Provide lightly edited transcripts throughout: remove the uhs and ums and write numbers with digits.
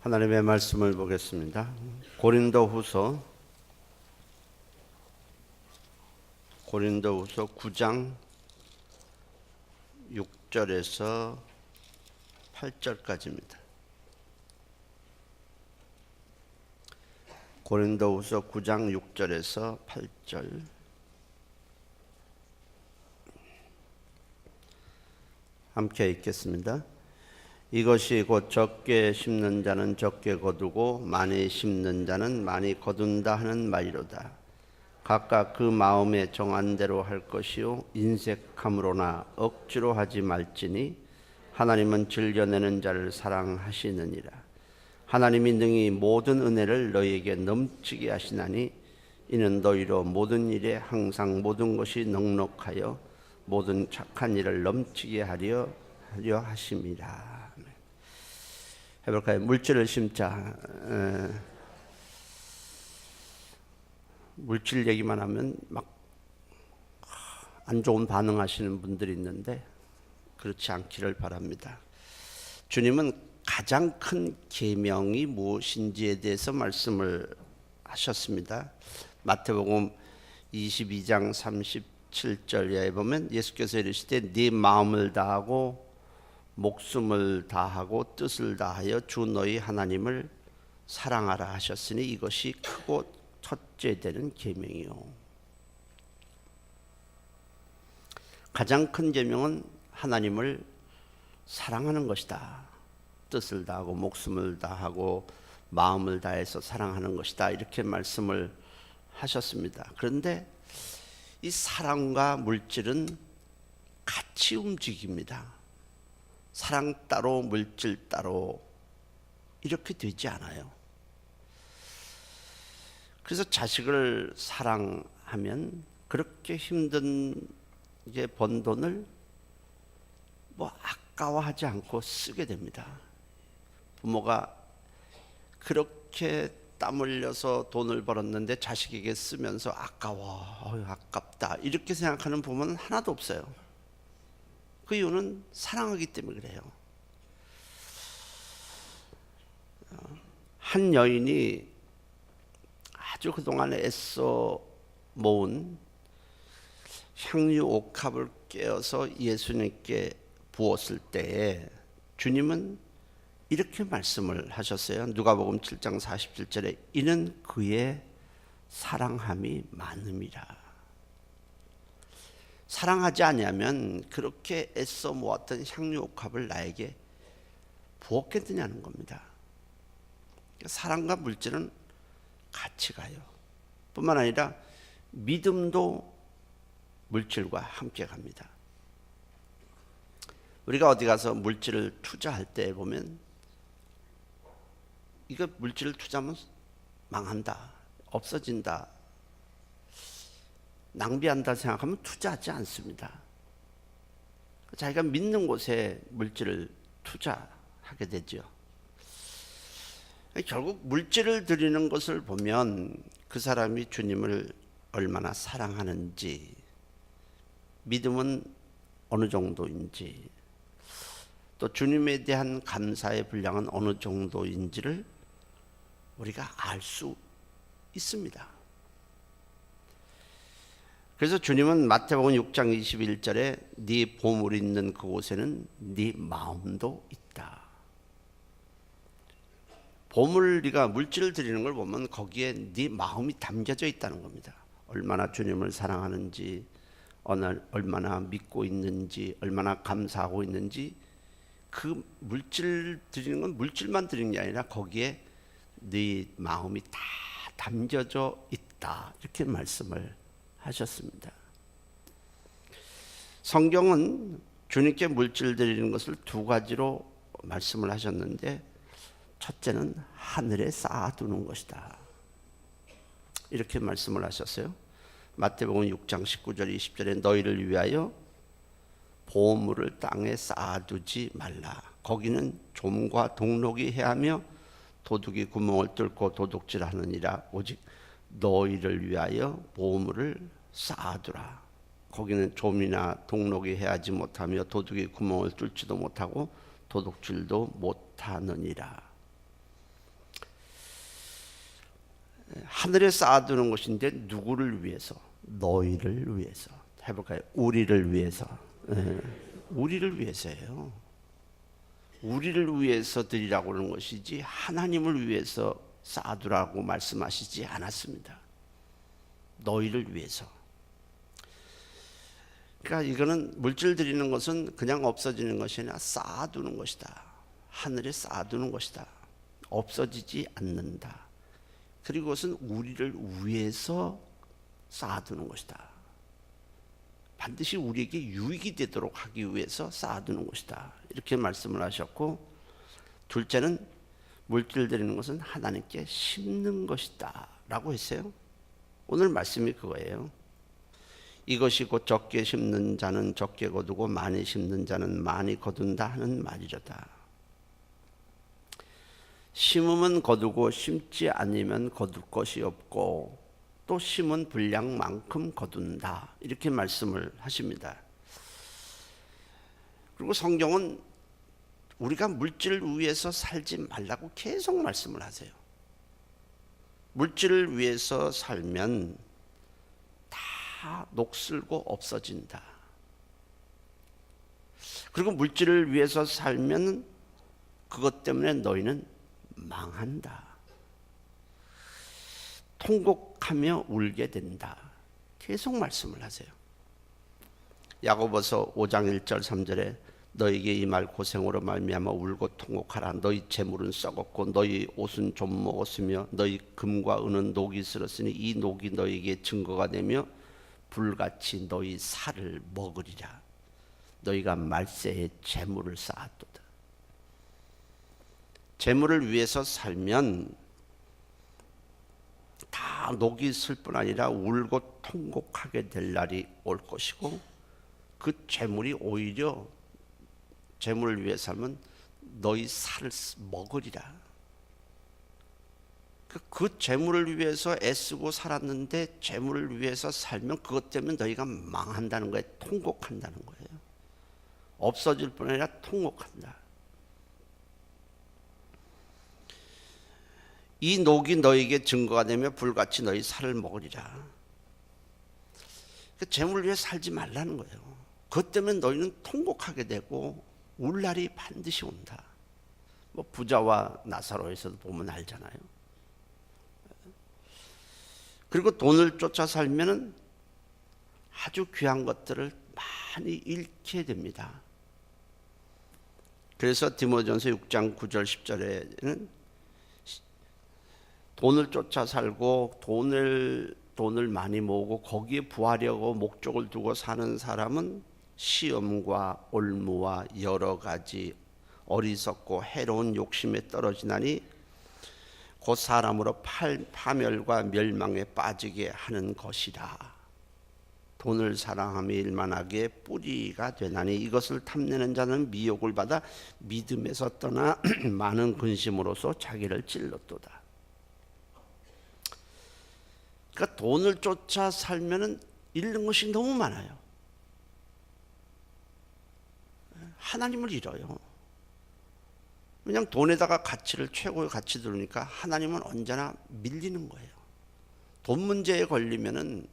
하나님의 말씀을 보겠습니다. 고린도후서 9장 6절에서 8절까지입니다. 고린도후서 9장 6절에서 8절. 함께 읽겠습니다. 이것이 곧 적게 심는 자는 적게 거두고 많이 심는 자는 많이 거둔다 하는 말이로다. 각각 그 마음에 정한 대로 할 것이요 인색함으로나 억지로 하지 말지니 하나님은 즐겨내는 자를 사랑하시느니라. 하나님이 능히 모든 은혜를 너희에게 넘치게 하시나니 이는 너희로 모든 일에 항상 모든 것이 넉넉하여 모든 착한 일을 넘치게 하려 하심이라. 해볼까요? 물질을 심자. 물질 얘기만 하면 막 안 좋은 반응하시는 분들이 있는데 그렇지 않기를 바랍니다. 주님은 가장 큰 계명이 무엇인지에 대해서 말씀을 하셨습니다. 마태복음 22장 37절에 보면 예수께서 이르시되 네 마음을 다하고 목숨을 다하고 뜻을 다하여 주 너희 하나님을 사랑하라 하셨으니 이것이 크고 첫째 되는 계명이요. 가장 큰 계명은 하나님을 사랑하는 것이다. 뜻을 다하고 목숨을 다하고 마음을 다해서 사랑하는 것이다. 이렇게 말씀을 하셨습니다. 그런데 이 사랑과 물질은 같이 움직입니다. 사랑 따로 물질 따로 이렇게 되지 않아요. 그래서 자식을 사랑하면 그렇게 힘든 번 돈을 아까워하지 않고 쓰게 됩니다. 부모가 그렇게 땀 흘려서 돈을 벌었는데 자식에게 쓰면서 아깝다 이렇게 생각하는 부모는 하나도 없어요. 그 이유는 사랑하기 때문에 그래요. 한 여인이 아주 그동안 애써 모은 향유 옥합을 깨어서 예수님께 부었을 때에 주님은 이렇게 말씀을 하셨어요. 누가복음 7장 47절에 이는 그의 사랑함이 많음이라. 사랑하지 아니하면 그렇게 애써 모았던 향유 옥합을 나에게 부었겠느냐는 겁니다. 사랑과 물질은 같이 가요. 뿐만 아니라 믿음도 물질과 함께 갑니다. 우리가 어디 가서 물질을 투자할 때 보면 이거 물질을 투자하면 망한다, 없어진다, 낭비한다 생각하면 투자하지 않습니다. 자기가 믿는 곳에 물질을 투자하게 되죠. 결국 물질을 드리는 것을 보면 그 사람이 주님을 얼마나 사랑하는지, 믿음은 어느 정도인지, 또 주님에 대한 감사의 분량은 어느 정도인지를 우리가 알 수 있습니다. 그래서 주님은 마태복음 6장 21절에 네 보물이 있는 그곳에는 네 마음도 있다. 보물, 네가 물질을 드리는 걸 보면 거기에 네 마음이 담겨져 있다는 겁니다. 얼마나 주님을 사랑하는지, 얼마나 믿고 있는지, 얼마나 감사하고 있는지, 그 물질 드리는 건 물질만 드리는 게 아니라 거기에 네 마음이 다 담겨져 있다. 이렇게 말씀을 하셨습니다. 성경은 주님께 물질 드리는 것을 두 가지로 말씀을 하셨는데, 첫째는 하늘에 쌓아두는 것이다. 이렇게 말씀을 하셨어요. 마태복음 6장 19절 20절에 너희를 위하여 보물을 땅에 쌓아두지 말라. 거기는 좀과 동록이 해하며 도둑이 구멍을 뚫고 도둑질하느니라. 오직 너희를 위하여 보물을 쌓아두라. 거기는 좀이나 동록이 해하지 못하며 도둑이 구멍을 뚫지도 못하고 도둑질도 못하느니라. 하늘에 쌓아두는 것인데 누구를 위해서? 너희를 위해서. 해볼까요? 우리를 위해서. 우리를 위해서예요. 우리를 위해서 드리라고 하는 것이지 하나님을 위해서 쌓아두라고 말씀하시지 않았습니다. 너희를 위해서. 그러니까 이거는 물질 드리는 것은 그냥 없어지는 것이 아니라 쌓아두는 것이다. 하늘에 쌓아두는 것이다. 없어지지 않는다. 그리고 그것은 우리를 위해서 쌓아두는 것이다. 반드시 우리에게 유익이 되도록 하기 위해서 쌓아두는 것이다. 이렇게 말씀을 하셨고, 둘째는 물질 드리는 것은 하나님께 심는 것이다 라고 했어요. 오늘 말씀이 그거예요. 이것이 곧 적게 심는 자는 적게 거두고 많이 심는 자는 많이 거둔다 하는 말이로다. 심으면 거두고 심지 않으면 거둘 것이 없고 또 심은 분량만큼 거둔다. 이렇게 말씀을 하십니다. 그리고 성경은 우리가 물질을 위해서 살지 말라고 계속 말씀을 하세요. 물질을 위해서 살면 다 녹슬고 없어진다. 그리고 물질을 위해서 살면 그것 때문에 너희는 망한다. 통곡하며 울게 된다. 계속 말씀을 하세요. 야고보서 5장 1절 3절에 너희에게 이 말 고생으로 말미암아 울고 통곡하라. 너희 재물은 썩었고 너희 옷은 좀 먹었으며 너희 금과 은은 녹이 슬었으니 이 녹이 너희에게 증거가 되며 불같이 너희 살을 먹으리라. 너희가 말세에 재물을 쌓았도다. 재물을 위해서 살면 다 녹이 슬 뿐 아니라 울고 통곡하게 될 날이 올 것이고, 그 재물이 오히려 재물을 위해 살면 너희 살을 먹으리라. 그 재물을 위해서 애쓰고 살았는데 재물을 위해서 살면 그것 때문에 너희가 망한다는 거예요. 통곡한다는 거예요. 없어질 뿐 아니라 통곡한다. 이 녹이 너희에게 증거가 되며 불같이 너희 살을 먹으리라. 재물을 위해 살지 말라는 거예요. 그것 때문에 너희는 통곡하게 되고 울 날이 반드시 온다. 뭐 부자와 나사로에서도 보면 알잖아요. 그리고 돈을 쫓아 살면은 아주 귀한 것들을 많이 잃게 됩니다. 그래서 디모데전서 6장 9절 10절에는 돈을 쫓아 살고 돈을 많이 모으고 거기에 부하려고 목적을 두고 사는 사람은 시험과 올무와 여러 가지 어리석고 해로운 욕심에 떨어지나니 곧 사람으로 파멸과 멸망에 빠지게 하는 것이라. 돈을 사랑하며 일만하게 뿌리가 되나니 이것을 탐내는 자는 미혹을 받아 믿음에서 떠나 많은 근심으로서 자기를 찔렀도다. 그러니까 돈을 쫓아 살면은 잃는 것이 너무 많아요. 하나님을 잃어요. 왜냐하면 돈에다가 가치를 최고의 가치 두니까 하나님은 언제나 밀리는 거예요. 돈 문제에 걸리면은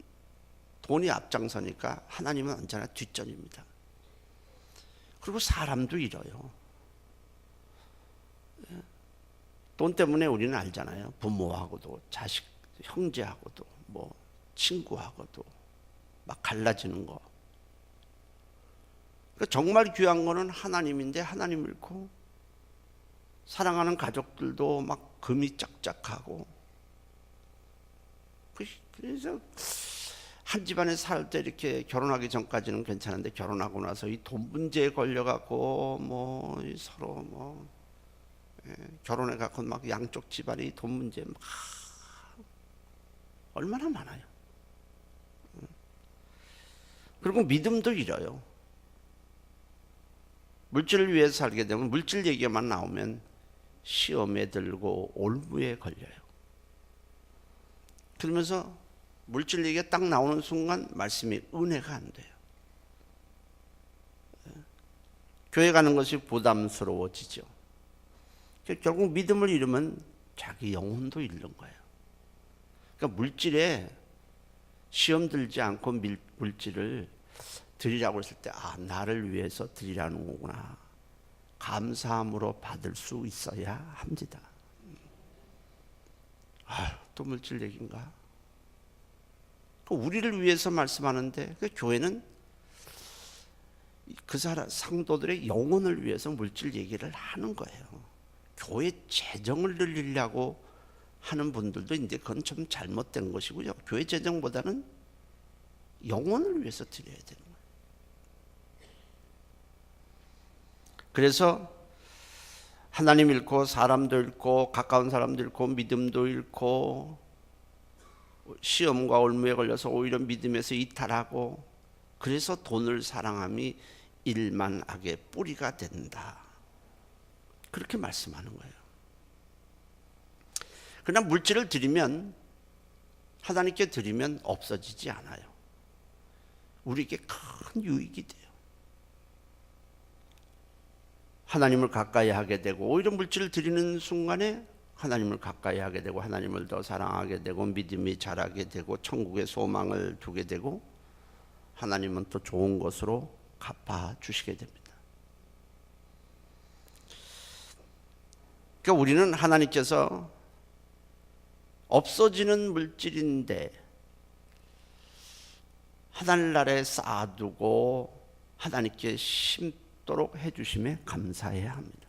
돈이 앞장서니까 하나님은 언제나 뒷전입니다. 그리고 사람도 잃어요. 돈 때문에 우리는 알잖아요. 부모하고도 자식, 형제하고도 뭐 친구하고도 막 갈라지는 거. 그러니까 정말 귀한 거는 하나님인데 하나님 잃고, 사랑하는 가족들도 막 금이 짝짝하고. 그래서 한 집안에 살 때 이렇게 결혼하기 전까지는 괜찮은데 결혼하고 나서 이 돈 문제에 걸려갖고 뭐 서로 뭐 결혼해갖고 막 양쪽 집안이 돈 문제 막 얼마나 많아요. 그리고 믿음도 잃어요. 물질을 위해서 살게 되면 물질 얘기만 나오면 시험에 들고 올무에 걸려요. 그러면서 물질 얘기가 딱 나오는 순간 말씀이 은혜가 안 돼요. 교회 가는 것이 부담스러워지죠. 결국 믿음을 잃으면 자기 영혼도 잃는 거예요. 그러니까 물질에 시험 들지 않고 물질을 드리라고 했을 때, 아, 나를 위해서 드리라는 거구나. 감사함으로 받을 수 있어야 합니다. 아, 또 물질 얘기인가? 우리를 위해서 말씀하는데, 그 교회는 그 사람 상도들의 영혼을 위해서 물질 얘기를 하는 거예요. 교회 재정을 늘리려고 하는 분들도 이제 그건 좀 잘못된 것이고요. 교회 재정보다는 영혼을 위해서 드려야 되는 거예요. 그래서 하나님 잃고 사람도 잃고 가까운 사람도 잃고 믿음도 잃고 시험과 올무에 걸려서 오히려 믿음에서 이탈하고, 그래서 돈을 사랑함이 일만 악의 뿌리가 된다. 그렇게 말씀하는 거예요. 그러나 물질을 드리면, 하나님께 드리면 없어지지 않아요. 우리에게 큰 유익이 돼요. 하나님을 가까이 하게 되고, 오히려 물질을 드리는 순간에 하나님을 가까이 하게 되고, 하나님을 더 사랑하게 되고, 믿음이 자라게 되고, 천국의 소망을 두게 되고, 하나님은 또 좋은 것으로 갚아 주시게 됩니다. 그러니까 우리는 하나님께서 없어지는 물질인데 하늘나라에 쌓아두고 하나님께 심도록 해주심에 감사해야 합니다.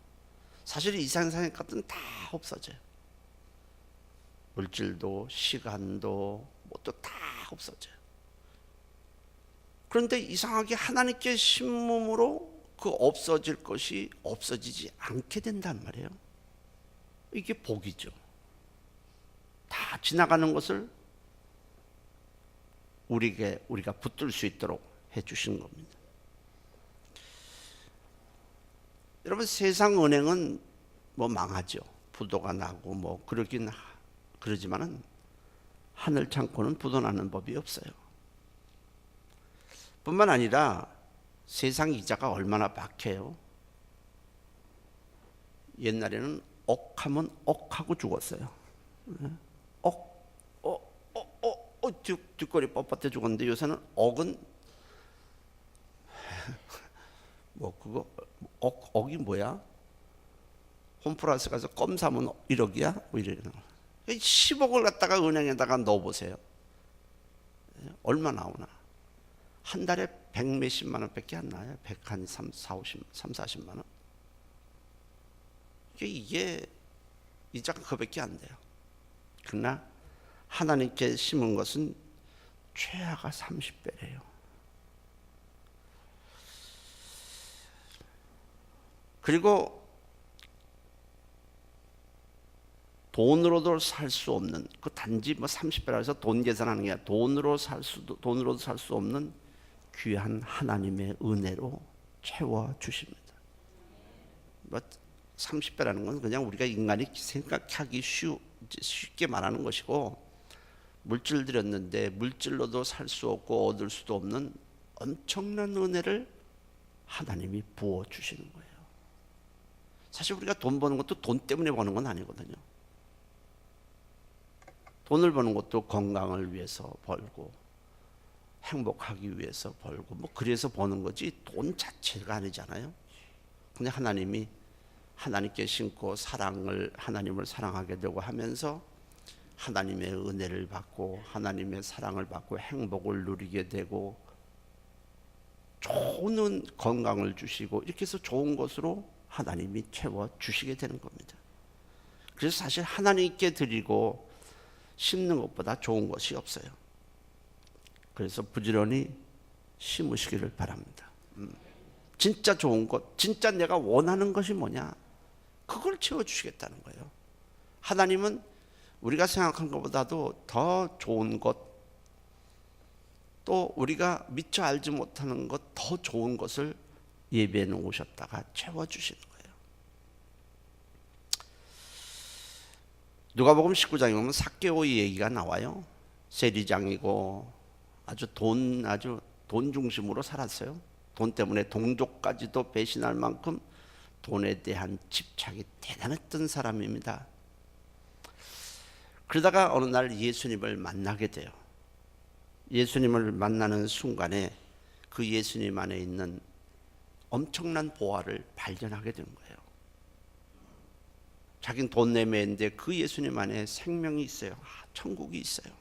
사실 이 세상의 것들은 다 없어져요. 물질도 시간도 뭣도 다 없어져요. 그런데 이상하게 하나님께 심음으로 그 없어질 것이 없어지지 않게 된단 말이에요. 이게 복이죠. 다 지나가는 것을 우리가 붙들 수 있도록 해주신 겁니다. 여러분, 세상 은행은 뭐 망하죠. 부도가 나고 뭐 그러지만은 하늘 창고는 부도 나는 법이 없어요. 뿐만 아니라 세상 이자가 얼마나 박해요. 옛날에는 억하면 억하고 죽었어요. 뒷골이 뻣뻣해 죽었는데 요새는 억은 뭐 그거 억이 뭐야? 홈플러스 가서 껌 사면 1억이야? 뭐 이래요. 10억을 갖다가 은행에다가 넣어보세요. 얼마 나오나? 한 달에 100몇십만 원밖에 안 나와요. 100한 40만 원. 이게 이자가 그밖에 안 돼요. 그러나 하나님께 심은 것은 최하가 30배래요. 그리고 돈으로도 살 수 없는, 그 단지 뭐 30배라 해서 돈 계산하는 게 아니라 돈으로도 살 수 없는 귀한 하나님의 은혜로 채워 주십니다. 뭐 30배라는 건 그냥 우리가 인간이 생각하기 쉽게 말하는 것이고, 물질 드렸는데 물질로도 살 수 없고 얻을 수도 없는 엄청난 은혜를 하나님이 부어 주시는 거예요. 사실 우리가 돈 버는 것도 돈 때문에 버는 건 아니거든요. 돈을 버는 것도 건강을 위해서 벌고 행복하기 위해서 벌고 뭐 그래서 버는 거지 돈 자체가 아니잖아요. 근데 하나님이 하나님께 심고 하나님을 사랑하게 되고 하면서 하나님의 은혜를 받고 하나님의 사랑을 받고 행복을 누리게 되고 좋은 건강을 주시고 이렇게 해서 좋은 것으로 하나님이 채워 주시게 되는 겁니다. 그래서 사실 하나님께 드리고 심는 것보다 좋은 것이 없어요. 그래서 부지런히 심으시기를 바랍니다. 진짜 좋은 것, 진짜 내가 원하는 것이 뭐냐, 그걸 채워주시겠다는 거예요. 하나님은 우리가 생각한 것보다도 더 좋은 것, 또 우리가 미처 알지 못하는 것, 더 좋은 것을 예배해 놓으셨다가 채워주시는 거예요. 누가복음 19장에 보면 삭개오의 얘기가 나와요. 세리장이고 아주 돈 중심으로 살았어요. 돈 때문에 동족까지도 배신할 만큼 돈에 대한 집착이 대단했던 사람입니다. 그러다가 어느 날 예수님을 만나게 돼요. 예수님을 만나는 순간에 그 예수님 안에 있는 엄청난 보화를 발견하게 된 거예요. 자기는 돈 내매인데 그 예수님 안에 생명이 있어요. 천국이 있어요.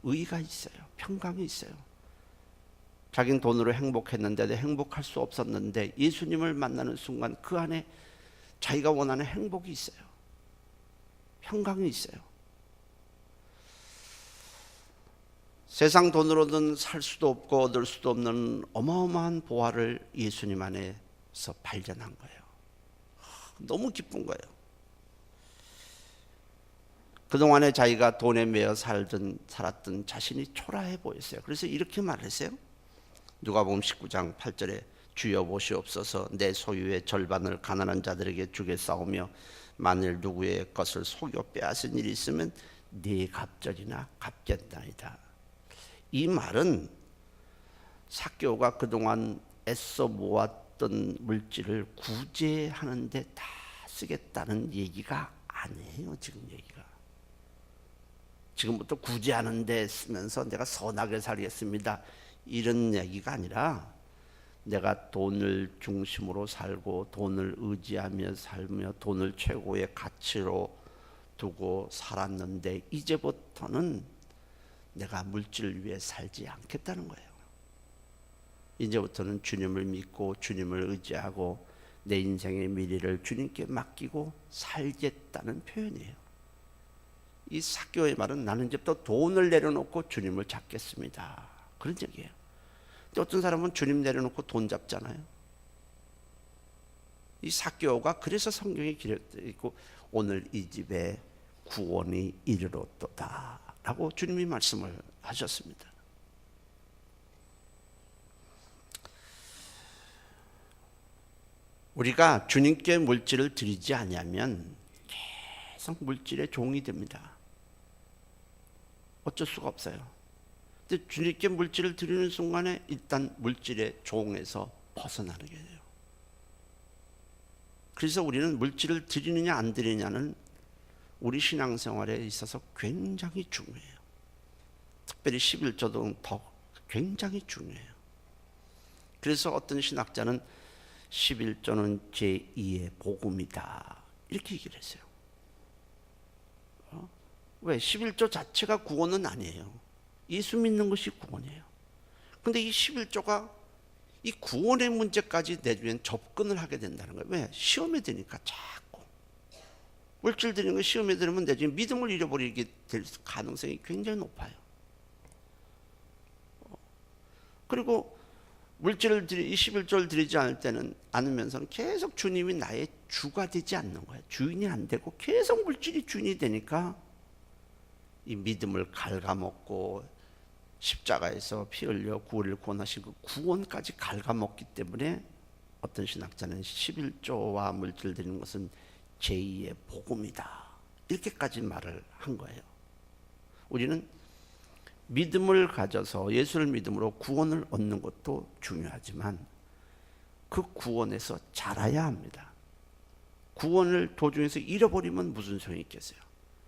의가 있어요. 평강이 있어요. 자기는 돈으로 행복했는데도 행복할 수 없었는데 예수님을 만나는 순간 그 안에 자기가 원하는 행복이 있어요. 평강이 있어요. 세상 돈으로는 살 수도 없고 얻을 수도 없는 어마어마한 보화를 예수님 안에서 발견한 거예요. 너무 기쁜 거예요. 그동안에 자기가 돈에 매여 살았던 자신이 초라해 보였어요. 그래서 이렇게 말했어요. 누가복음 19장 8절에 주여 보시옵소서 내 소유의 절반을 가난한 자들에게 주겠사오며 만일 누구의 것을 속여 빼앗은 일이 있으면 네 갑절이나 갚겠나이다. 이 말은 삭개오가 그동안 애써 모았던 물질을 구제하는 데 다 쓰겠다는 얘기가 아니에요. 지금 얘기가. 지금부터 구제하는 데 쓰면서 내가 선하게 살겠습니다. 이런 얘기가 아니라 내가 돈을 중심으로 살고 돈을 의지하며 살며 돈을 최고의 가치로 두고 살았는데 이제부터는 내가 물질을 위해 살지 않겠다는 거예요. 이제부터는 주님을 믿고 주님을 의지하고 내 인생의 미래를 주님께 맡기고 살겠다는 표현이에요. 이 삭개오의 말은 나는 이제부터 돈을 내려놓고 주님을 잡겠습니다. 그런 얘기예요. 근데 어떤 사람은 주님 내려놓고 돈 잡잖아요. 이 삭개오가 그래서 성경에 기록되어 있고 오늘 이 집에 구원이 이르렀도다 라고 주님이 말씀을 하셨습니다. 우리가 주님께 물질을 드리지 아니하면 계속 물질의 종이 됩니다. 어쩔 수가 없어요. 근데 주님께 물질을 드리는 순간에 일단 물질의 종에서 벗어나게 돼요. 그래서 우리는 물질을 드리느냐 안 드리느냐는 우리 신앙생활에 있어서 굉장히 중요해요. 특별히 11조도 더 굉장히 중요해요. 그래서 어떤 신학자는 11조는 제2의 복음이다 이렇게 얘기를 했어요. 왜? 11조 자체가 구원은 아니에요. 예수 믿는 것이 구원이에요. 근데 이 11조가 이 구원의 문제까지 내주면 접근을 하게 된다는 거예요. 왜? 시험에 드니까 자꾸 물질 드리는 거 시험에 들으면 내주면 믿음을 잃어버리게 될 가능성이 굉장히 높아요. 그리고 물질을 21조를 드리지 않으면서는 계속 주님이 나의 주가 되지 않는 거예요. 주인이 안 되고 계속 물질이 주인이 되니까 이 믿음을 갉아먹고 십자가에서 피 흘려 구원을 구원하신 그 구원까지 갉아먹기 때문에 어떤 신학자는 11조와 물질 드리는 것은 제2의 복음이다 이렇게까지 말을 한 거예요. 우리는 믿음을 가져서 예수를 믿음으로 구원을 얻는 것도 중요하지만 그 구원에서 자라야 합니다. 구원을 도중에서 잃어버리면 무슨 소용이 있겠어요.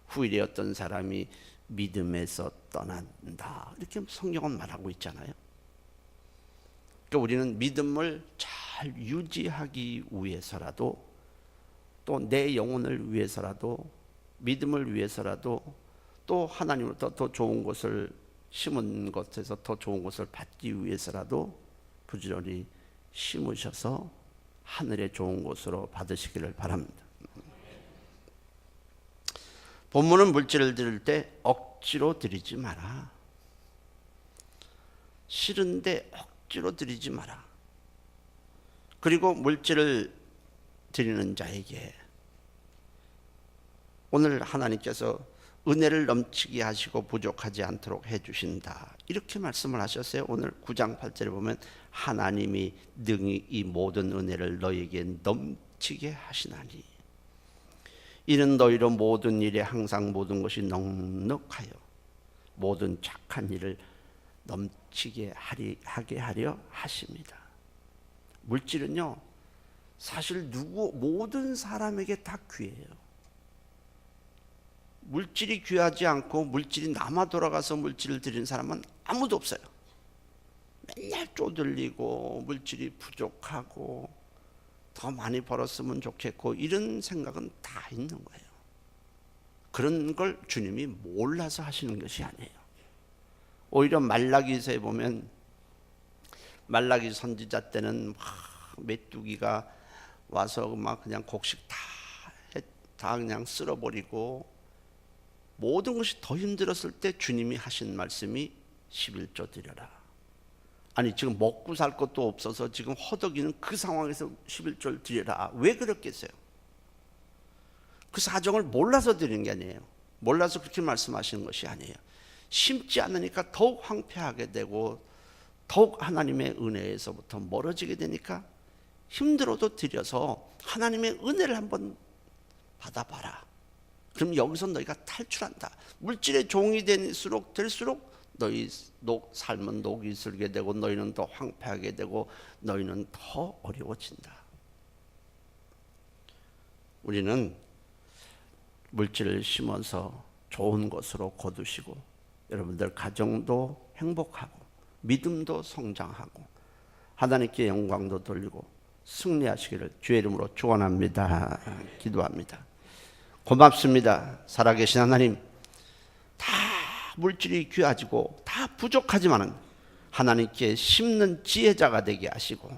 후일에 어떤 사람이 믿음에서 떠난다 이렇게 성경은 말하고 있잖아요. 그러니까 우리는 믿음을 잘 유지하기 위해서라도 또 내 영혼을 위해서라도 믿음을 위해서라도 또 하나님으로부터 더 좋은 것을 심은 것에서 더 좋은 것을 받기 위해서라도 부지런히 심으셔서 하늘의 좋은 것으로 받으시기를 바랍니다. 본문은 물질을 드릴 때 억지로 드리지 마라. 싫은데 억지로 드리지 마라. 그리고 물질을 드리는 자에게 오늘 하나님께서 은혜를 넘치게 하시고 부족하지 않도록 해주신다 이렇게 말씀을 하셨어요. 오늘 9장 8절에 보면 하나님이 능히 이 모든 은혜를 너에게 넘치게 하시나니 이는 너희로 모든 일에 항상 모든 것이 넉넉하여 모든 착한 일을 넘치게 하게 하려 하십니다. 물질은요 사실 모든 사람에게 다 귀해요. 물질이 귀하지 않고 물질이 남아 돌아가서 물질을 드리는 사람은 아무도 없어요. 맨날 쪼들리고 물질이 부족하고 더 많이 벌었으면 좋겠고 이런 생각은 다 있는 거예요. 그런 걸 주님이 몰라서 하시는 것이 아니에요. 오히려 말라기서에 보면 말라기 선지자 때는 막 메뚜기가 와서 막 그냥 곡식 다 그냥 쓸어버리고 모든 것이 더 힘들었을 때 주님이 하신 말씀이 11조 드려라. 아니 지금 먹고 살 것도 없어서 지금 허덕이는 그 상황에서 11조를 드려라. 왜 그랬겠어요? 그 사정을 몰라서 드리는 게 아니에요. 몰라서 그렇게 말씀하시는 것이 아니에요. 심지 않으니까 더욱 황폐하게 되고 더욱 하나님의 은혜에서부터 멀어지게 되니까 힘들어도 드려서 하나님의 은혜를 한번 받아봐라. 그럼 여기서 너희가 탈출한다. 물질의 종이 될수록 너희 삶은 녹이 슬게 되고 너희는 더 황폐하게 되고 너희는 더 어려워진다. 우리는 물질을 심어서 좋은 것으로 거두시고 여러분들 가정도 행복하고 믿음도 성장하고 하나님께 영광도 돌리고 승리하시기를 주의 이름으로 축원합니다. 기도합니다. 고맙습니다. 살아계신 하나님, 다 물질이 귀하지고 다 부족하지만은 하나님께 심는 지혜자가 되게 하시고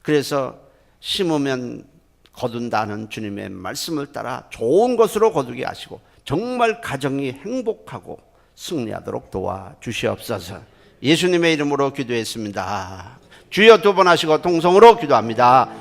그래서 심으면 거둔다는 주님의 말씀을 따라 좋은 것으로 거두게 하시고 정말 가정이 행복하고 승리하도록 도와주시옵소서. 예수님의 이름으로 기도했습니다. 주여 두 번 하시고 통성으로 기도합니다.